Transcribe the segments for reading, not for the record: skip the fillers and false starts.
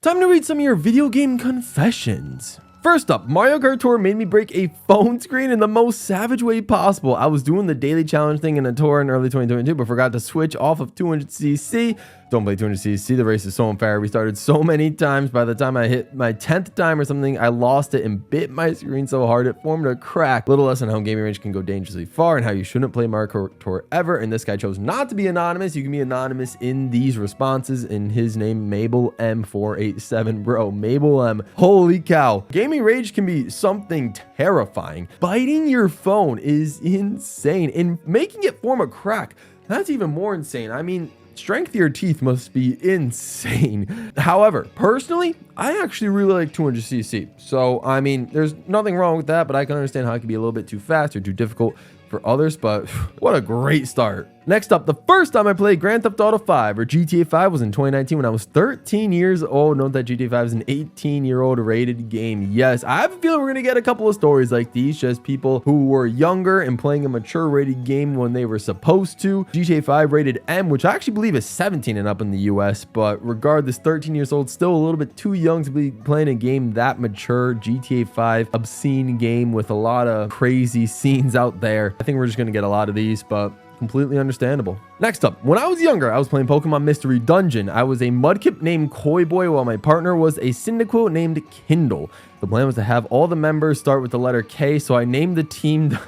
Time to read some of your video game confessions. First up, Mario Kart Tour made me break a phone screen in the most savage way possible. I was doing the daily challenge thing in a tour in early 2022, but forgot to switch off of 200cc. Don't play 200cc. The race is so unfair. We started so many times. By the time I hit my 10th time or something, I lost it and bit my screen so hard it formed a crack. Little lesson how gaming range can go dangerously far and how you shouldn't play Mario Kart Tour ever. And this guy chose not to be anonymous. You can be anonymous in these responses. In his name, Mabel M487, bro. Mabel M. Holy cow. Gaming rage can be something terrifying. Biting your phone is insane. And making it form a crack, that's even more insane. I mean, strength of your teeth must be insane. However, personally, I actually really like 200cc. So, I mean, there's nothing wrong with that, but I can understand how it can be a little bit too fast or too difficult for others, but what a great start. Next up, the first time I played Grand Theft Auto 5 or GTA 5 was in 2019 when I was 13 years old. Note that GTA 5 is an 18-year-old rated game. Yes, I have a feeling we're going to get a couple of stories like these, just people who were younger and playing a mature rated game when they were supposed to. GTA 5 rated M, which I actually believe is 17 and up in the US, but regardless, 13 years old, still a little bit too young to be playing a game that mature. GTA 5, obscene game with a lot of crazy scenes out there. I think we're just going to get a lot of these, but completely understandable. Next up, when I was younger, I was playing Pokemon Mystery Dungeon. I was a Mudkip named Koi Boy, while my partner was a Cyndaquil named Kindle. The plan was to have all the members start with the letter K, so I named the team...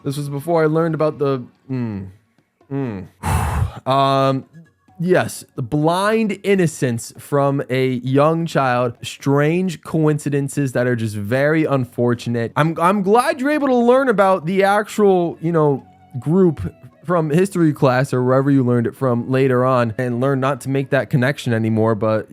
This was before I learned about the... Yes, the blind innocence from a young child, strange coincidences that are just very unfortunate. I'm glad you're able to learn about the actual, group from history class or wherever you learned it from later on and learn not to make that connection anymore. But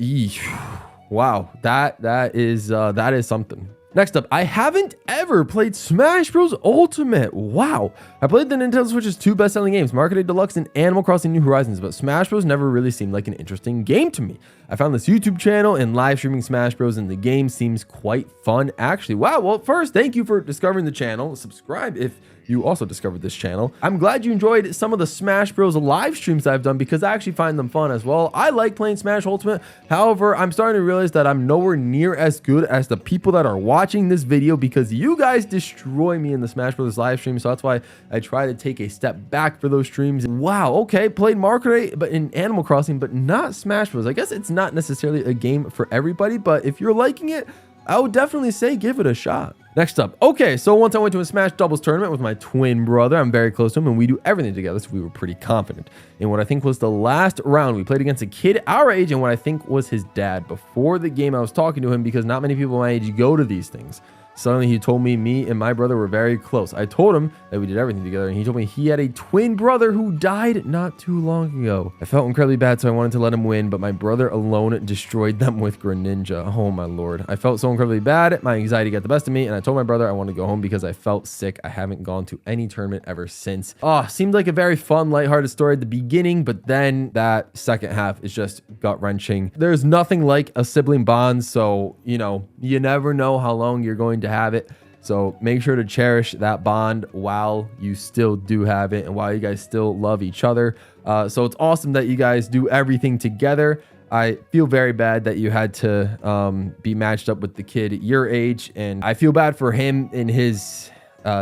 wow, that is something. Next up, I haven't ever played Smash Bros. Ultimate. Wow. I played the Nintendo Switch's two best-selling games, Mario Kart Deluxe and Animal Crossing New Horizons, but Smash Bros. Never really seemed like an interesting game to me. I found this YouTube channel and live streaming Smash Bros. And the game seems quite fun, actually. Wow. Well, first, thank you for discovering the channel. Subscribe if you also discovered this channel. I'm glad you enjoyed some of the Smash Bros. Live streams I've done because I actually find them fun as well. I like playing Smash Ultimate. However, I'm starting to realize that I'm nowhere near as good as the people that are watching this video because you guys destroy me in the Smash Bros. Live stream. So that's why I try to take a step back for those streams. Wow. Okay. Played Mario Kart, but in Animal Crossing, but not Smash Bros. I guess it's not necessarily a game for everybody, but if you're liking it, I would definitely say give it a shot. Next up. Okay, so once I went to a Smash doubles tournament with my twin brother. I'm very close to him and we do everything together, so we were pretty confident. In what I think was the last round, we played against a kid our age and what I think was his dad. Before the game, I was talking to him because not many people my age go to these things. Suddenly, he told me and my brother were very close. I told him that we did everything together, and he told me he had a twin brother who died not too long ago. I felt incredibly bad, so I wanted to let him win, but my brother alone destroyed them with Greninja. Oh my lord. I felt so incredibly bad. My anxiety got the best of me, and I told my brother I wanted to go home because I felt sick. I haven't gone to any tournament ever since. Seemed like a very fun, lighthearted story at the beginning, but then that second half is just gut-wrenching. There's nothing like a sibling bond, so, you never know how long you're going to have it. So make sure to cherish that bond while you still do have it and while you guys still love each other. So it's awesome that you guys do everything together. I feel very bad that you had to be matched up with the kid your age, and I feel bad for him in his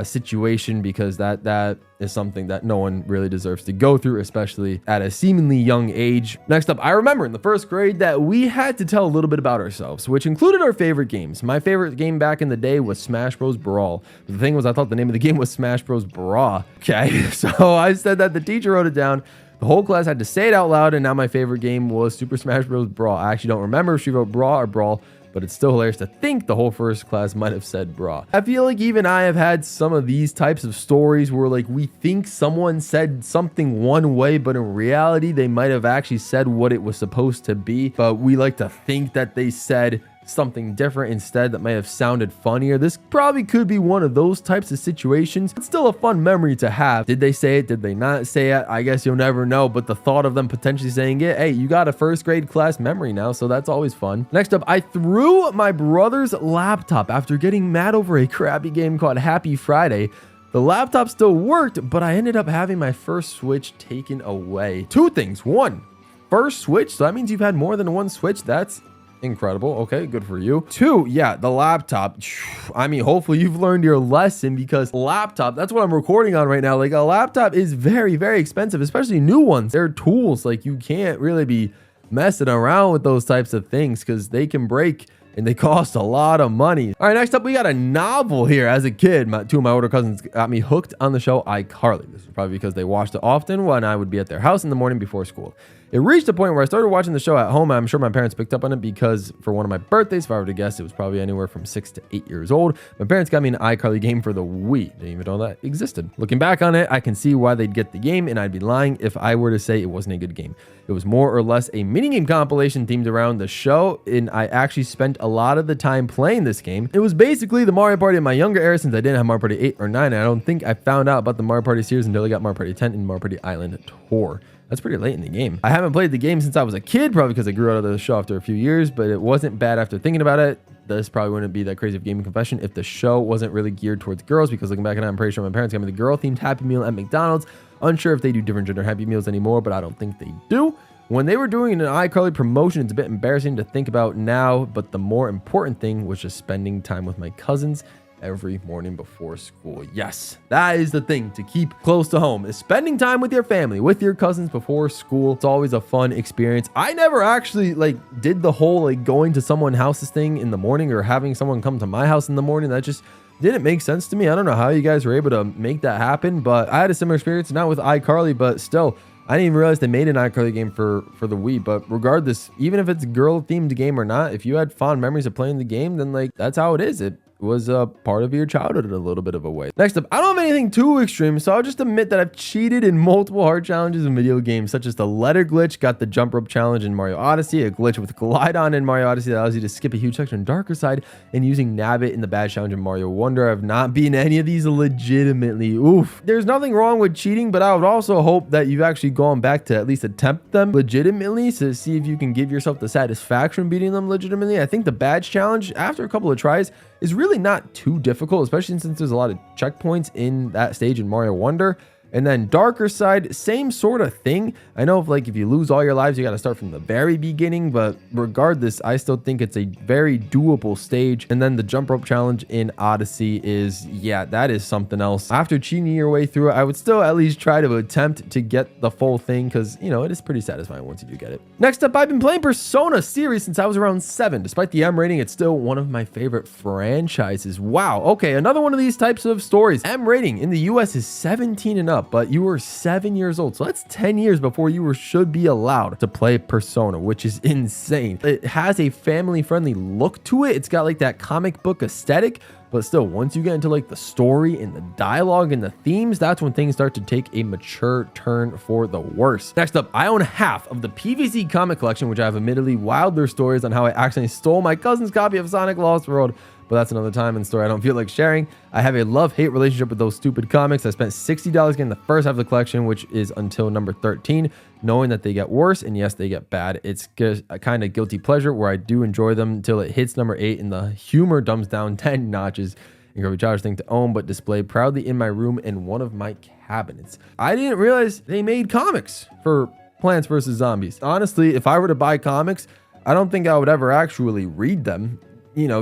situation because that is something that no one really deserves to go through, especially at a seemingly young age. Next up, I remember in the first grade that we had to tell a little bit about ourselves, which included our favorite games. My favorite game back in the day was Smash Bros. Brawl. But the thing was, I thought the name of the game was Smash Bros. Bra. Okay, so I said that, the teacher wrote it down. The whole class had to say it out loud, and now my favorite game was Super Smash Bros. Brawl. I actually don't remember if she wrote Bra or Brawl, but it's still hilarious to think the whole first class might have said bra. I feel like even I have had some of these types of stories where like we think someone said something one way, but in reality, they might have actually said what it was supposed to be, but we like to think that they said something different instead that may have sounded funnier. This probably could be one of those types of situations. It's still a fun memory to have. Did they say it? Did they not say it? I guess you'll never know, but the thought of them potentially saying it, hey, you got a first grade class memory now, so that's always fun. Next up, I threw my brother's laptop after getting mad over a crappy game called Happy Friday. The laptop still worked, but I ended up having my first Switch taken away. Two things. One, first Switch. So that means you've had more than one Switch. That's incredible. Okay, good for you. 2, yeah, the laptop. I mean, hopefully you've learned your lesson, because laptop, that's what I'm recording on right now. Like, a laptop is very, very expensive, especially new ones. They're tools. Like, you can't really be messing around with those types of things, because they can break and they cost a lot of money. All right, next up, we got a novel here. As a kid, two of my older cousins got me hooked on the show iCarly. This is probably because they watched it often when I would be at their house in the morning before school. It reached a point where I started watching the show at home. I'm sure my parents picked up on it, because for one of my birthdays, if I were to guess, it was probably anywhere from 6 to 8 years old. My parents got me an iCarly game for the Wii. Didn't even know that existed. Looking back on it, I can see why they'd get the game, and I'd be lying if I were to say it wasn't a good game. It was more or less a minigame compilation themed around the show, and I actually spent a lot of the time playing this game. It was basically the Mario Party in my younger era, since I didn't have Mario Party 8 or 9, and I don't think I found out about the Mario Party series until I got Mario Party 10 and Mario Party Island Tour. That's pretty late in the game. I haven't played the game since I was a kid, probably because I grew out of the show after a few years, but it wasn't bad after thinking about it. This probably wouldn't be that crazy of a gaming confession if the show wasn't really geared towards girls, because looking back at it, I'm pretty sure my parents got me the girl-themed Happy Meal at McDonald's. Unsure if they do different gender Happy Meals anymore, but I don't think they do. When they were doing an iCarly promotion, it's a bit embarrassing to think about now, but the more important thing was just spending time with my cousins every morning before school. Yes, that is the thing to keep close to home, is spending time with your family, with your cousins before school. It's always a fun experience. I never actually did the whole going to someone else's thing in the morning, or having someone come to my house in the morning. That just didn't make sense to me. I don't know how you guys were able to make that happen, but I had a similar experience, not with iCarly, but still, I didn't even realize they made an iCarly game for the Wii. But regardless, even if it's a girl themed game or not, if you had fond memories of playing the game, then that's how it is. It was a part of your childhood in a little bit of a way. Next up, I don't have anything too extreme, so I'll just admit that I've cheated in multiple hard challenges in video games, such as the letter glitch, got the jump rope challenge in Mario Odyssey, a glitch with glide on in Mario Odyssey that allows you to skip a huge section in Darker Side, and using Nabbit in the badge challenge in Mario Wonder. I've not beaten any of these legitimately. Oof. There's nothing wrong with cheating, but I would also hope that you've actually gone back to at least attempt them legitimately to see if you can give yourself the satisfaction beating them legitimately. I think the badge challenge, after a couple of tries, is really not too difficult, especially since there's a lot of checkpoints in that stage in Mario Wonder. And then Darker Side, same sort of thing. I know if you lose all your lives, you got to start from the very beginning, but regardless, I still think it's a very doable stage. And then the jump rope challenge in Odyssey is, yeah, that is something else. After cheating your way through it, I would still at least try to attempt to get the full thing, because, it is pretty satisfying once you do get it. Next up, I've been playing Persona series since I was around 7. Despite the M rating, it's still one of my favorite franchises. Wow. Okay, another one of these types of stories. M rating in the US is 17 and up. But you were 7 years old, so that's 10 years before you should be allowed to play Persona, which is insane. It has a family-friendly look to it. It's got that comic book aesthetic, but still, once you get into the story and the dialogue and the themes, that's when things start to take a mature turn for the worse. Next up, I own half of the PVZ comic collection, which I have admittedly wilder stories on how I accidentally stole my cousin's copy of Sonic Lost World, but that's another time and story I don't feel like sharing. I have a love-hate relationship with those stupid comics. I spent $60 getting the first half of the collection, which is until number 13, knowing that they get worse, and yes, they get bad. It's just a kind of guilty pleasure where I do enjoy them until it hits number 8 and the humor dumps down 10 notches. Incredibly childish thing to own, but display proudly in my room in one of my cabinets. I didn't realize they made comics for Plants vs. Zombies. Honestly, if I were to buy comics, I don't think I would ever actually read them.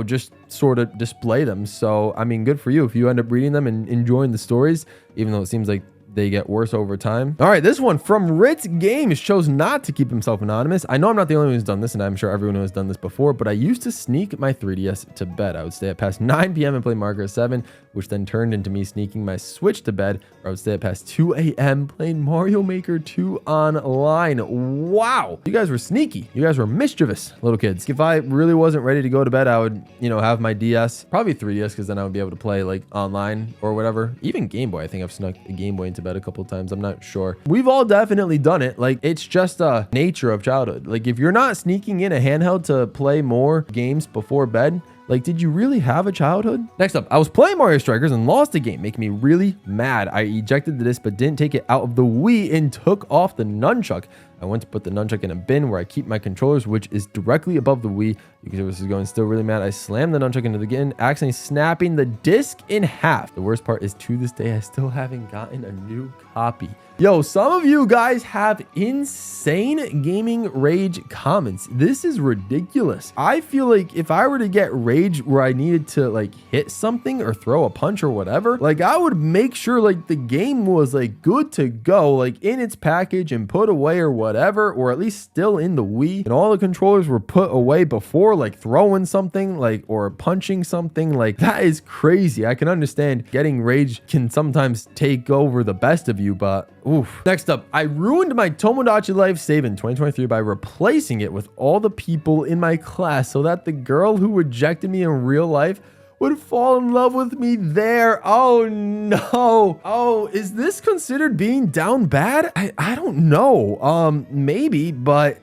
Just sort of display them. So, I mean, good for you if you end up reading them and enjoying the stories, even though it seems like they get worse over time. All right, this one from Ritz Games chose not to keep himself anonymous. I know I'm not the only one who's done this, and I'm sure everyone has done this before, but I used to sneak my 3DS to bed. I would stay up past 9 p.m. and play Mario Kart 7, which then turned into me sneaking my Switch to bed, or I would stay up past 2 a.m. playing Mario Maker 2 online. Wow, you guys were sneaky. You guys were mischievous little kids. If I really wasn't ready to go to bed, I would, have my DS, probably 3DS, because then I would be able to play online or whatever. Even Game Boy, I think I've snuck a Game Boy into bed a couple of times. I'm not sure. We've all definitely done it. It's just a nature of childhood. If you're not sneaking in a handheld to play more games before bed, did you really have a childhood? Next up, I was playing Mario Strikers and lost a game, making me really mad. I ejected the disc but didn't take it out of the Wii and took off the nunchuck. I went to put the nunchuck in a bin where I keep my controllers, which is directly above the Wii. Because this is going still really mad. I slammed the nunchuck into the bin, accidentally snapping the disc in half. The worst part is to this day, I still haven't gotten a new copy. Yo, some of you guys have insane gaming rage comments. This is ridiculous. I feel like if I were to get rage where I needed to like hit something or throw a punch or whatever, like I would make sure like the game was like good to go, like in its package and put away or whatever, or at least still in the Wii, and all the controllers were put away before like throwing something like or punching something. Like that is crazy. I can understand getting rage can sometimes take over the best of you, but oof. Next up, I ruined my Tomodachi Life save in 2023 by replacing it with all the people in my class so that the girl who rejected me in real life would fall in love with me there. Oh no. Oh, is this considered being down bad? I don't know. Maybe, but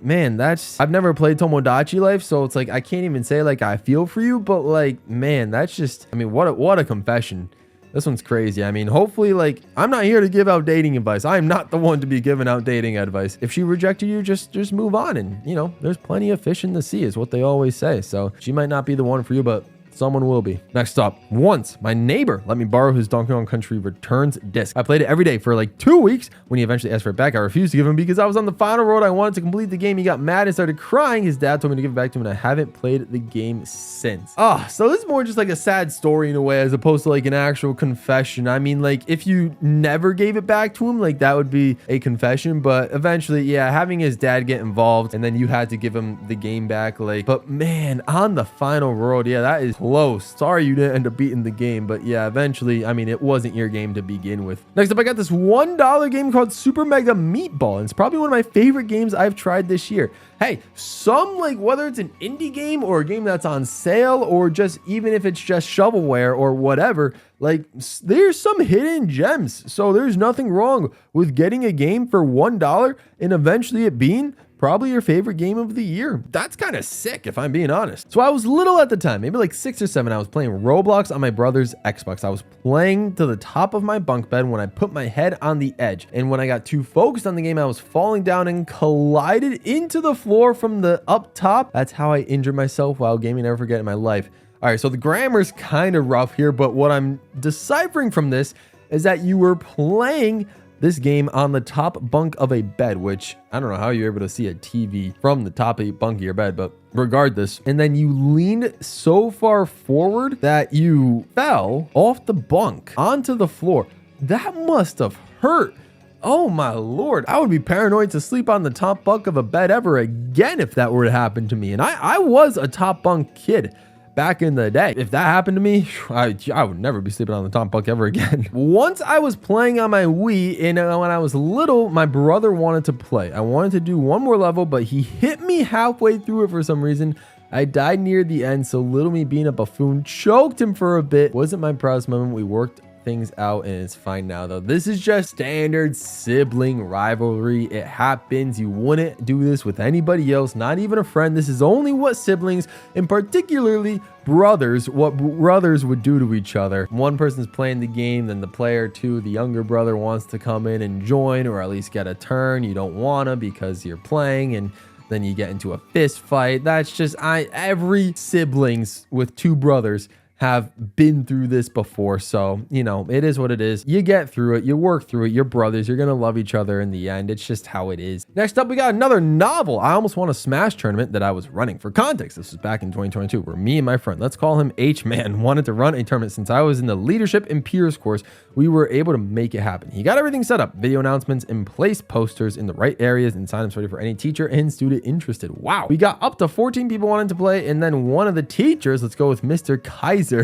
man, I've never played Tomodachi Life, so it's like I can't even say like I feel for you, but like, man, that's just, I mean, what a confession. This one's crazy. I mean, hopefully, like, I'm not here to give out dating advice. I am not the one to be giving out dating advice. If she rejected you, just move on. And, you know, there's plenty of fish in the sea is what they always say. So she might not be the one for you, but someone will be. Next up, once my neighbor let me borrow his Donkey Kong Country Returns disc. I played it every day for like 2 weeks. When he eventually asked for it back, I refused to give him because I was on the final road. I wanted to complete the game. He got mad and started crying. His dad told me to give it back to him, and I haven't played the game since. So this is more just like a sad story in a way, as opposed to like an actual confession. I mean, like if you never gave it back to him, like that would be a confession, but eventually, yeah, having his dad get involved and then you had to give him the game back, like, but man, on the final road, yeah, that is close. Sorry you didn't end up beating the game, but yeah, eventually, I mean, it wasn't your game to begin with. Next up, I got this $1 game called Super Mega Meatball, and it's probably one of my favorite games I've tried this year. Hey, some, like, whether it's an indie game or a game that's on sale, or just even if it's just shovelware or whatever, like, there's some hidden gems. So there's nothing wrong with getting a game for $1 and eventually it being probably your favorite game of the year. That's kind of sick, if I'm being honest. So I was little at the time, maybe like 6 or 7. I was playing Roblox on my brother's Xbox. I was playing to the top of my bunk bed when I put my head on the edge. And when I got too focused on the game, I was falling down and collided into the floor from the up top. That's how I injured myself while gaming. Never forget in my life. All right, so the grammar's kind of rough here, but what I'm deciphering from this is that you were playing this game on the top bunk of a bed, which I don't know how you're able to see a TV from the top of the bunk of your bed, but regardless. And then you leaned so far forward that you fell off the bunk onto the floor. That must have hurt. Oh my Lord, I would be paranoid to sleep on the top bunk of a bed ever again if that were to happen to me. And I was a top bunk kid back in the day. If that happened to me, I would never be sleeping on the top bunk ever again. Once I was playing on my Wii, and when I was little, my brother wanted to play. I wanted to do one more level, but he hit me halfway through it for some reason. I died near the end, so little me being a buffoon choked him for a bit. Wasn't my proudest moment. We worked things out and it's fine now though. This is just standard sibling rivalry. It happens. You wouldn't do this with anybody else, not even a friend. This is only what siblings, and particularly brothers, what brothers would do to each other. One person's playing the game, then the player two, the younger brother, wants to come in and join or at least get a turn. You don't wanna because you're playing, and then you get into a fist fight. That's just every siblings with two brothers have been through this before. So, you know, it is what it is. You get through it. You work through it. You're brothers. You're going to love each other in the end. It's just how it is. Next up, we got another novel. I almost won a Smash tournament that I was running. For context, this was back in 2022 where me and my friend, let's call him H-Man, wanted to run a tournament. Since I was in the leadership and peers course, we were able to make it happen. He got everything set up, video announcements, and placed posters in the right areas and sign-ups ready for any teacher and student interested. Wow. We got up to 14 people wanting to play, and then one of the teachers, let's go with Mr. Kaiser,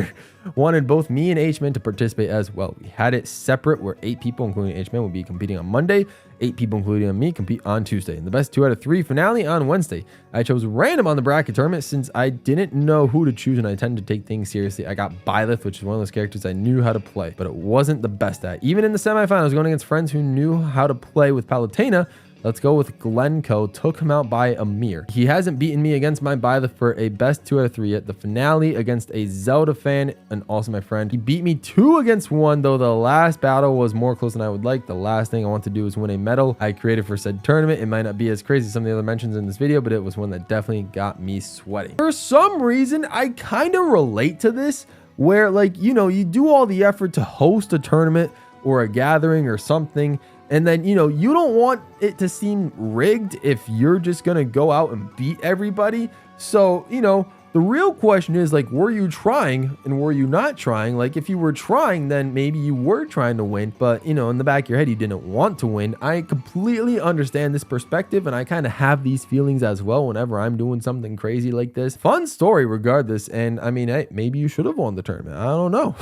wanted both me and H-Man to participate as well. We had it separate where 8 people, including H-Man, will be competing on Monday. 8 people, including me, compete on Tuesday. And the best 2 out of 3 finale on Wednesday. I chose random on the bracket tournament since I didn't know who to choose and I tend to take things seriously. I got Byleth, which is one of those characters I knew how to play, but it wasn't the best at. Even in the semifinals, going against friends who knew how to play with Palutena, Let's go with Glencoe. Took him out by Amir. He hasn't beaten me against my Byleth for a best 2 out of 3 yet. The finale against a Zelda fan and also my friend. He beat me 2 against 1, though the last battle was more close than I would like. The last thing I want to do is win a medal I created for said tournament. It might not be as crazy as some of the other mentions in this video, but it was one that definitely got me sweating. For some reason, I kind of relate to this where, like, you know, you do all the effort to host a tournament or a gathering or something, and then, you know, you don't want it to seem rigged if you're just going to go out and beat everybody. So, you know, the real question is, like, were you trying and were you not trying? Like, if you were trying, then maybe you were trying to win, but, you know, in the back of your head, you didn't want to win. I completely understand this perspective, and I kind of have these feelings as well whenever I'm doing something crazy like this. Fun story regardless, and I mean, hey, maybe you should have won the tournament. I don't know.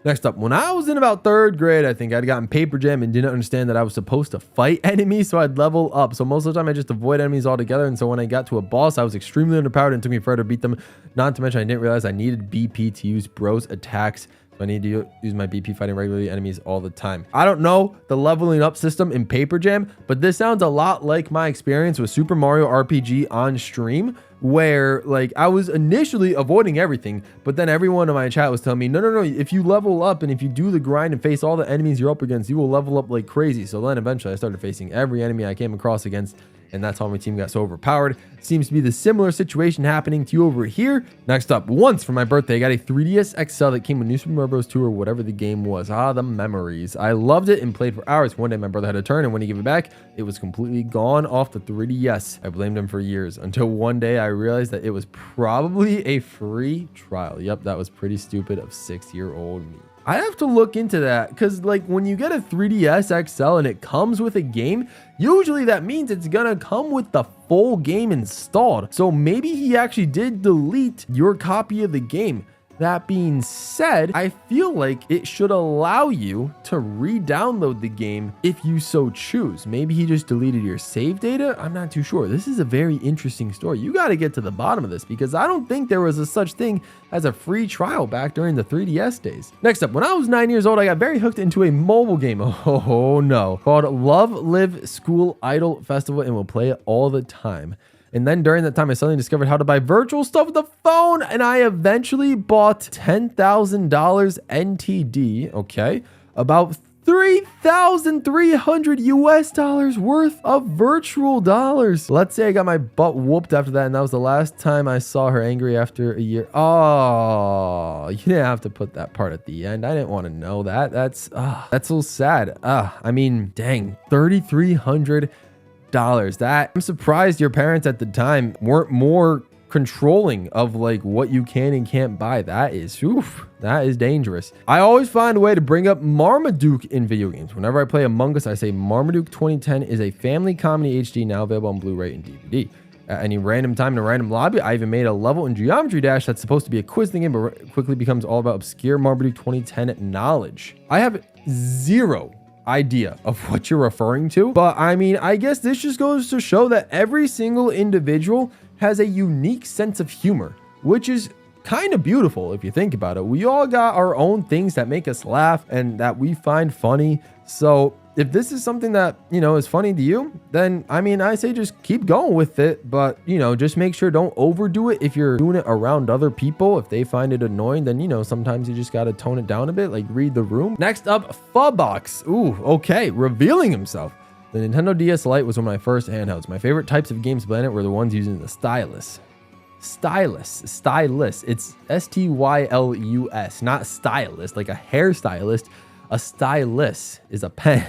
Next up, when I was in about 3rd grade, I think I'd gotten Paper Jam and didn't understand that I was supposed to fight enemies, so I'd level up. So most of the time, I just avoid enemies altogether, and so when I got to a boss, I was extremely underpowered and it took me forever to beat them. Not to mention, I didn't realize I needed BP to use Bro's attacks. So I need to use my BP fighting regularly enemies all the time. I don't know the leveling up system in Paper Jam, but this sounds a lot like my experience with Super Mario RPG on stream, where like I was initially avoiding everything, but then everyone in my chat was telling me, no, if you level up and if you do the grind and face all the enemies you're up against, you will level up like crazy. So then eventually I started facing every enemy I came across against, and that's how my team got so overpowered. Seems to be the similar situation happening to you over here. Next up, once for my birthday, I got a 3DS XL that came with New Super Mario Bros. 2 or whatever the game was. Ah, the memories. I loved it and played for hours. One day my brother had a turn, and when he gave it back, it was completely gone off the 3DS. I blamed him for years until one day I realized that it was probably a free trial. Yep, that was pretty stupid of 6-year-old me. I have to look into that because, like, when you get a 3DS XL and it comes with a game, usually that means it's gonna come with the full game installed. So maybe he actually did delete your copy of the game. That being said, I feel like it should allow you to re-download the game if you so choose. Maybe he just deleted your save data. I'm not too sure. This is a very interesting story. You got to get to the bottom of this because I don't think there was a such thing as a free trial back during the 3DS days. Next up, when I was 9 years old, I got very hooked into a mobile game. Oh no, called Love Live School Idol Festival, and we'll play it all the time. And then during that time, I suddenly discovered how to buy virtual stuff with the phone, and I eventually bought $10,000 NTD, okay, about 3,300 US dollars worth of virtual dollars. Let's say I got my butt whooped after that, and that was the last time I saw her angry after a year. Oh, you didn't have to put that part at the end. I didn't want to know that. That's so sad. I mean, dang, 3,300 dollars. That I'm surprised your parents at the time weren't more controlling of like what you can and can't buy. That is dangerous. I always find a way to bring up Marmaduke in video games. Whenever I play Among Us, I say Marmaduke 2010 is a family comedy HD now available on Blu-ray and DVD. At any random time in a random lobby, I even made a level in Geometry Dash that's supposed to be a quiz thing, but quickly becomes all about obscure Marmaduke 2010 knowledge. I have zero idea of what you're referring to, but I mean, I guess this just goes to show that every single individual has a unique sense of humor, which is kind of beautiful if you think about it. We all got our own things that make us laugh and that we find funny. So if this is something that, you know, is funny to you, then I mean, I say just keep going with it, but you know, just make sure don't overdo it. If you're doing it around other people, if they find it annoying, then you know, sometimes you just got to tone it down a bit, like read the room. Next up, Fubox. Ooh, okay, revealing himself. The Nintendo DS Lite was one of my first handhelds. My favorite types of games playing it were the ones using the stylus. Stylus. It's S-T-Y-L-U-S, not stylist, like a hairstylist. A stylus is a pen.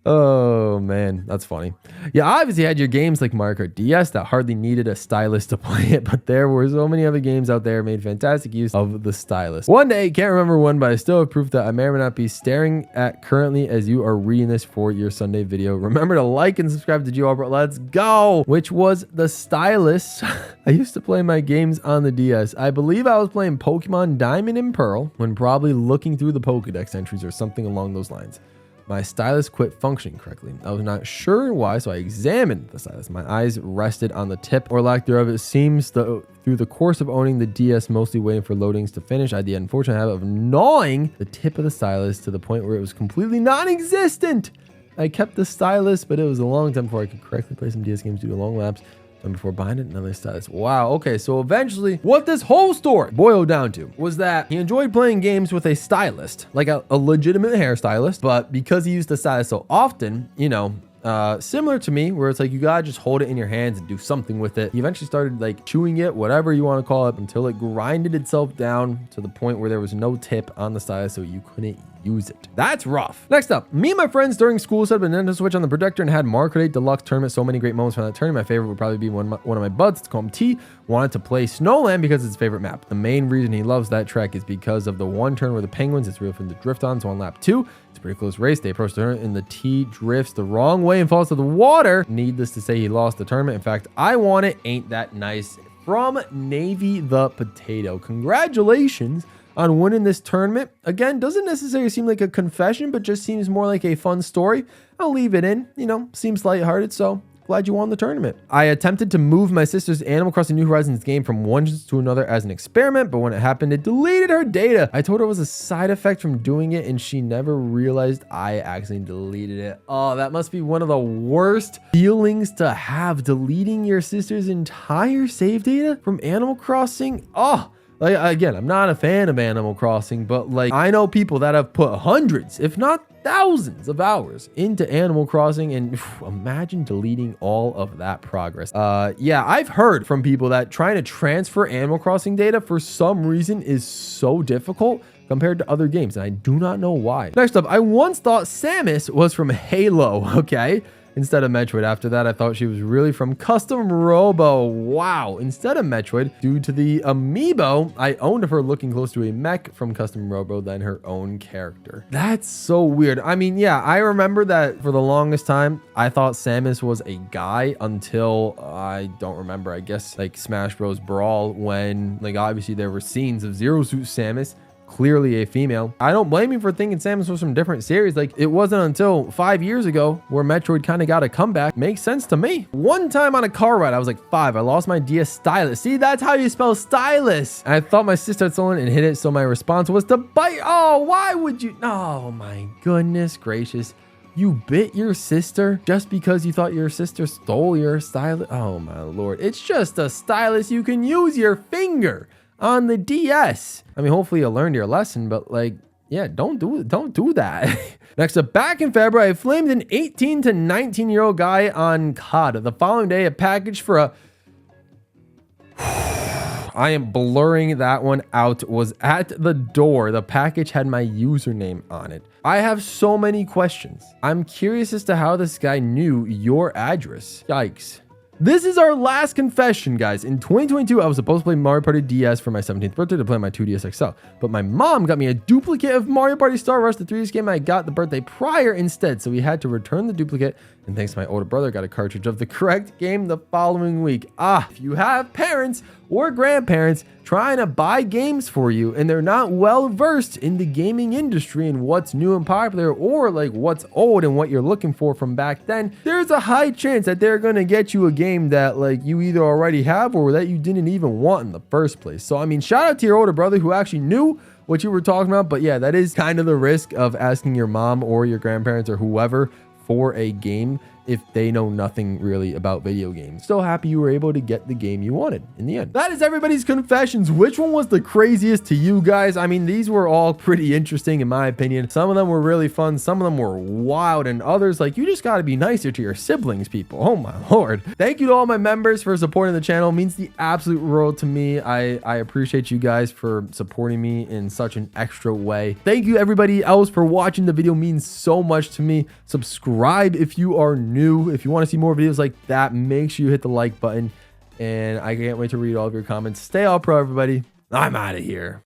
Oh man, that's funny. Yeah, obviously had your games like Mario Kart DS that hardly needed a stylus to play it, but there were so many other games out there made fantastic use of the stylus. One day, can't remember when, but I still have proof that I may or may not be staring at currently as you are reading this for your Sunday video. Remember to like and subscribe to GWallPro. Let's go! Which was the stylus. I used to play my games on the DS. I believe I was playing Pokemon Diamond and Pearl when probably looking through the Pokedex entries or something along those lines. My stylus quit functioning correctly. I was not sure why, so I examined the stylus. My eyes rested on the tip or lack thereof. It seems through the course of owning the DS, mostly waiting for loadings to finish, I had the unfortunate habit of gnawing the tip of the stylus to the point where it was completely non-existent. I kept the stylus, but it was a long time before I could correctly play some DS games due to long lapse. And before buying it, another stylus. Wow. Okay. So eventually what this whole story boiled down to was that he enjoyed playing games with a stylist, like a legitimate hairstylist. But because he used the stylus so often, you know, similar to me, where it's like you gotta just hold it in your hands and do something with it. He eventually started like chewing it, whatever you want to call it, until it grinded itself down to the point where there was no tip on the stylus, so you couldn't use it. That's rough. Next up, me and my friends during school set up a Nintendo Switch on the projector and had Mario Kart 8 Deluxe tournament. So many great moments from that tournament. My favorite would probably be one of my buds, to call him T, wanted to play Snowland because it's his favorite map. The main reason he loves that track is because of the one turn where the penguins, it's real fun to drift on. So on lap 2, it's a pretty close race. They approach the tournament and the T drifts the wrong way and falls to the water. Needless to say, he lost the tournament. In fact, I won it. Ain't that nice? From Navy the Potato. Congratulations on winning this tournament. Again, doesn't necessarily seem like a confession, but just seems more like a fun story. I'll leave it in, you know, seems lighthearted, so glad you won the tournament. I attempted to move my sister's Animal Crossing New Horizons game from one to another as an experiment, but when it happened, it deleted her data. I told her it was a side effect from doing it, and she never realized I accidentally deleted it. Oh, that must be one of the worst feelings to have, deleting your sister's entire save data from Animal Crossing. Oh, like, again, I'm not a fan of Animal Crossing, but like I know people that have put hundreds, if not thousands of hours into Animal Crossing, and imagine deleting all of that progress. Yeah, I've heard from people that trying to transfer Animal Crossing data for some reason is so difficult compared to other games, and I do not know why. Next up, I once thought Samus was from Halo, okay? Instead of Metroid. After that, I thought she was really from Custom Robo. Wow. Instead of Metroid, due to the amiibo, I owned her looking close to a mech from Custom Robo than her own character. That's so weird. I mean, yeah, I remember that for the longest time, I thought Samus was a guy until I don't remember, I guess like Smash Bros. Brawl, when like obviously there were scenes of Zero Suit Samus, clearly a female. I don't blame you for thinking Samus was from different series. Like it wasn't until 5 years ago where Metroid kind of got a comeback. Makes sense to me. One time on a car ride, I was like 5. I lost my DS stylus. See, that's how you spell stylus. And I thought my sister had stolen and hit it. So my response was to bite. Oh, why would you? Oh my goodness gracious. You bit your sister just because you thought your sister stole your stylus? Oh my Lord. It's just a stylus. You can use your finger on the DS. I mean, hopefully you learned your lesson, but like, yeah, don't do that. Next up, back in February, I flamed an 18 to 19-year-old guy on COD. The following day, a package for a I am blurring that one out, was at the door. The package had my username on it. I have so many questions. I'm curious as to how this guy knew your address. Yikes. This is our last confession, guys. In 2022, I was supposed to play Mario Party DS for my 17th birthday to play my 2DS XL, but my mom got me a duplicate of Mario Party Star Rush, the 3DS game I got the birthday prior instead, so we had to return the duplicate, and thanks to my older brother, got a cartridge of the correct game the following week. If you have parents or grandparents trying to buy games for you and they're not well versed in the gaming industry and what's new and popular, or like what's old and what you're looking for from back then, there's a high chance that they're going to get you a game that like you either already have or that you didn't even want in the first place. So I mean, shout out to your older brother who actually knew what you were talking about. But yeah, that is kind of the risk of asking your mom or your grandparents or whoever for a game if they know nothing really about video games. Still happy you were able to get the game you wanted in the end. That is everybody's confessions. Which one was the craziest to you guys? I mean, these were all pretty interesting in my opinion. Some of them were really fun. Some of them were wild, and others, like, you just got to be nicer to your siblings, people. Oh my Lord. Thank you to all my members for supporting the channel. It means the absolute world to me. I appreciate you guys for supporting me in such an extra way. Thank you everybody else for watching. The video means so much to me. Subscribe if you are new. If you want to see more videos like that, make sure you hit the like button, and I can't wait to read all of your comments. Stay all pro, everybody. I'm out of here.